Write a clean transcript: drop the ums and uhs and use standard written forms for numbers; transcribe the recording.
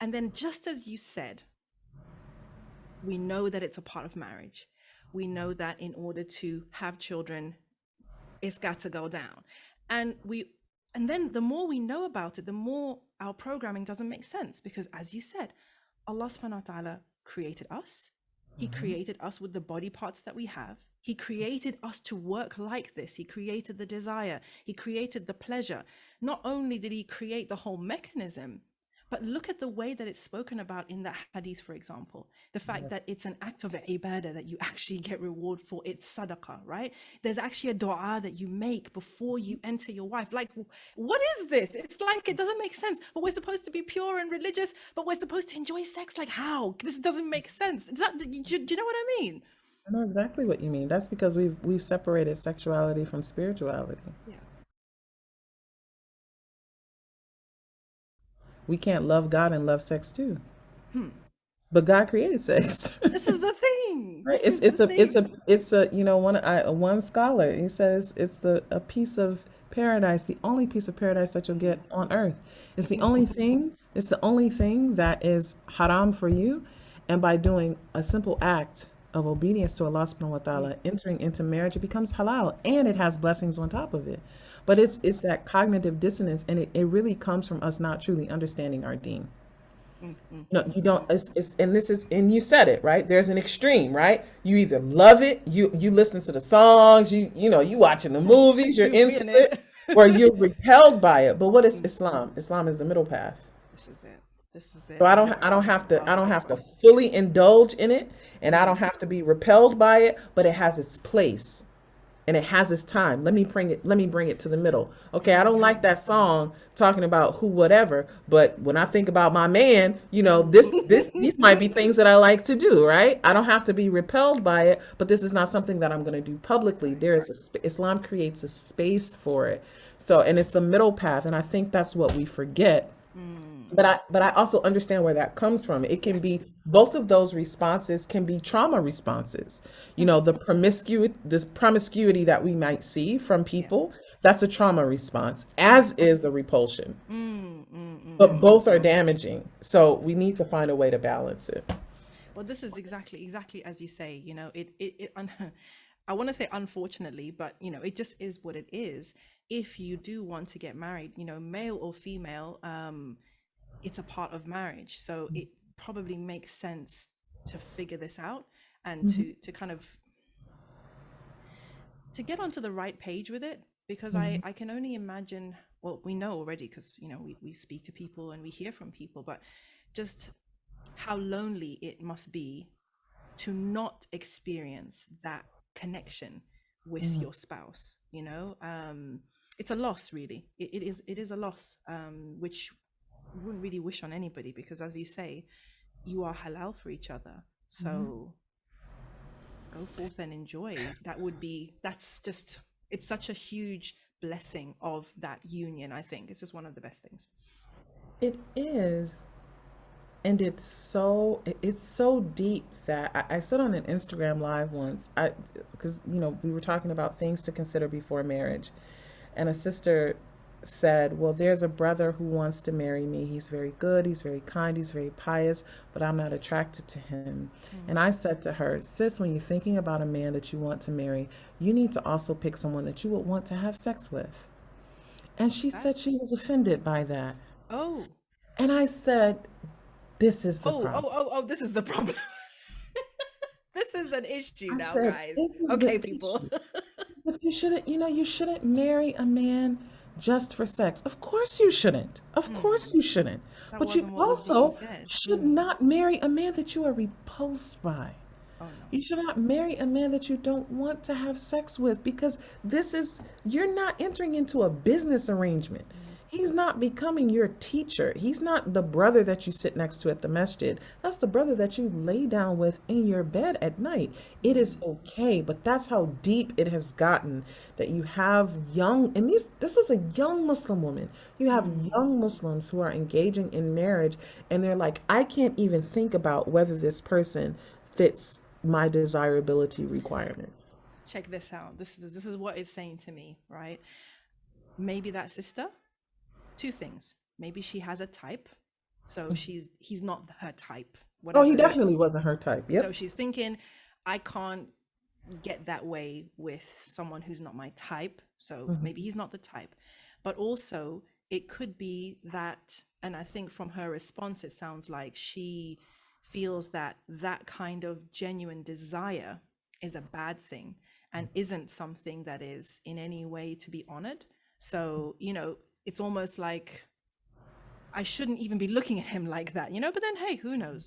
And then, just as you said, we know that it's a part of marriage. We know that in order to have children, it's got to go down. And then the more we know about it, the more our programming doesn't make sense. Because as you said, Allah subhanahu wa ta'ala created us. He Mhm. created us with the body parts that we have. He created us to work like this. He created the desire. He created the pleasure. Not only did he create the whole mechanism, but look at the way that it's spoken about in that hadith, for example. The fact Yeah. that it's an act of ibadah that you actually get reward for. It's sadaqah, right? There's actually a dua that you make before you enter your wife. Like, what is this? It's like it doesn't make sense. But we're supposed to be pure and religious, but we're supposed to enjoy sex. Like, how? This doesn't make sense. Do you know what I mean? I know exactly what you mean. That's because we've separated sexuality from spirituality. Yeah. We can't love God and love sex too. Hmm. But God created sex. This is the thing. Right? This is the thing. It's a one scholar, he says it's the a piece of paradise, the only piece of paradise that you'll get on earth. It's the only thing that is haram for you, and by doing a simple act of obedience to Allah subhanahu wa Mm. ta'ala, entering into marriage, it becomes halal and it has blessings on top of it. But it's that cognitive dissonance, and it really comes from us not truly understanding our deen. Mm, mm, No, mm, you mm. don't. And this is, and you said it right. There's an extreme, right? You either love it, you listen to the songs, you watching the movies, you're You be into in it, it. or you're repelled by it. But what is Mm. Islam? Islam is the middle path. This is it. This is So it. I don't have to fully indulge in it, and I don't Mm. have to be repelled by it. But it has its place and it has its time. Let me bring it to the middle. Okay, I don't like that song talking about who whatever, but when I think about my man, these might be things that I like to do, right? I don't have to be repelled by it, but this is not something that I'm going to do publicly. Right, There is right. Islam creates a space for it. So, and it's the middle path, and I think that's what we forget. Mm. But I also understand where that comes from. It Yeah. can be both of those responses can be trauma responses. Mm. The promiscuity that we might see from Yeah. people, that's a trauma response, Mm. as is the repulsion. Mm, mm, mm, But mm. both are damaging. So we need to find a way to balance it. Well, this is exactly as you say. I want to say unfortunately, but it just is what it is. If you do want to get married, male or female, it's a part of marriage. So it probably makes sense to figure this out and Mhm, to kind of to get onto the right page with it, because mhm, I can only imagine, well, we know already because we speak to people and we hear from people, but just how lonely it must be to not experience that connection with mhm. your spouse. It's a loss, really. It is a loss, which we wouldn't really wish on anybody, because as you say, you are halal for each other. So go forth and enjoy. That's just, it's such a huge blessing of that union. I think it's just one of the best things. It is. And it's so deep that I said on an Instagram live once, because we were talking about things to consider before marriage, and a sister said, well, there's a brother who wants to marry me. He's very good, he's very kind, he's very pious, but I'm not attracted to him. And Mm. I said to her, sis, when you're thinking about a man that you want to marry, you need to also pick someone that you would want to have sex with. And she said she Facts. was offended by that. Oh, And I said, this is the oh, oh, problem. oh, oh, this is the problem. This is an issue I now, said, guys. this is the Okay, people. issue. But you shouldn't marry a man just for sex. Of course you shouldn't. Of course Mm, you shouldn't. that But you wasn't what was being also said. should Mm. not marry a man that you are repulsed by. Oh no. You should not marry a man that you don't want to have sex with, because you're not entering into a business arrangement. Mm. He's not becoming your teacher. He's not the brother that you sit next to at the masjid. That's the brother that you lay down with in your bed at night. It is Mm. okay, but that's how deep it has gotten, that you have this was a young Muslim woman. You have Mm. young Muslims who are engaging in marriage, and they're like, I can't even think about whether this person fits my desirability requirements. Check this out. This is what it's saying to me, right? Maybe that sister, two things. Maybe she has a type, So he's not her type, Oh, he whatever that. definitely wasn't her type. So Yep. she's thinking, I can't get that way with someone who's not my type. So maybe Hmm. he's not the type. But also, it could be that, and I think from her response, it sounds like she feels that that kind of genuine desire is a bad thing and isn't something that is in any way to be honored. So, it's almost like I shouldn't even be looking at him like that, but then, hey, who knows?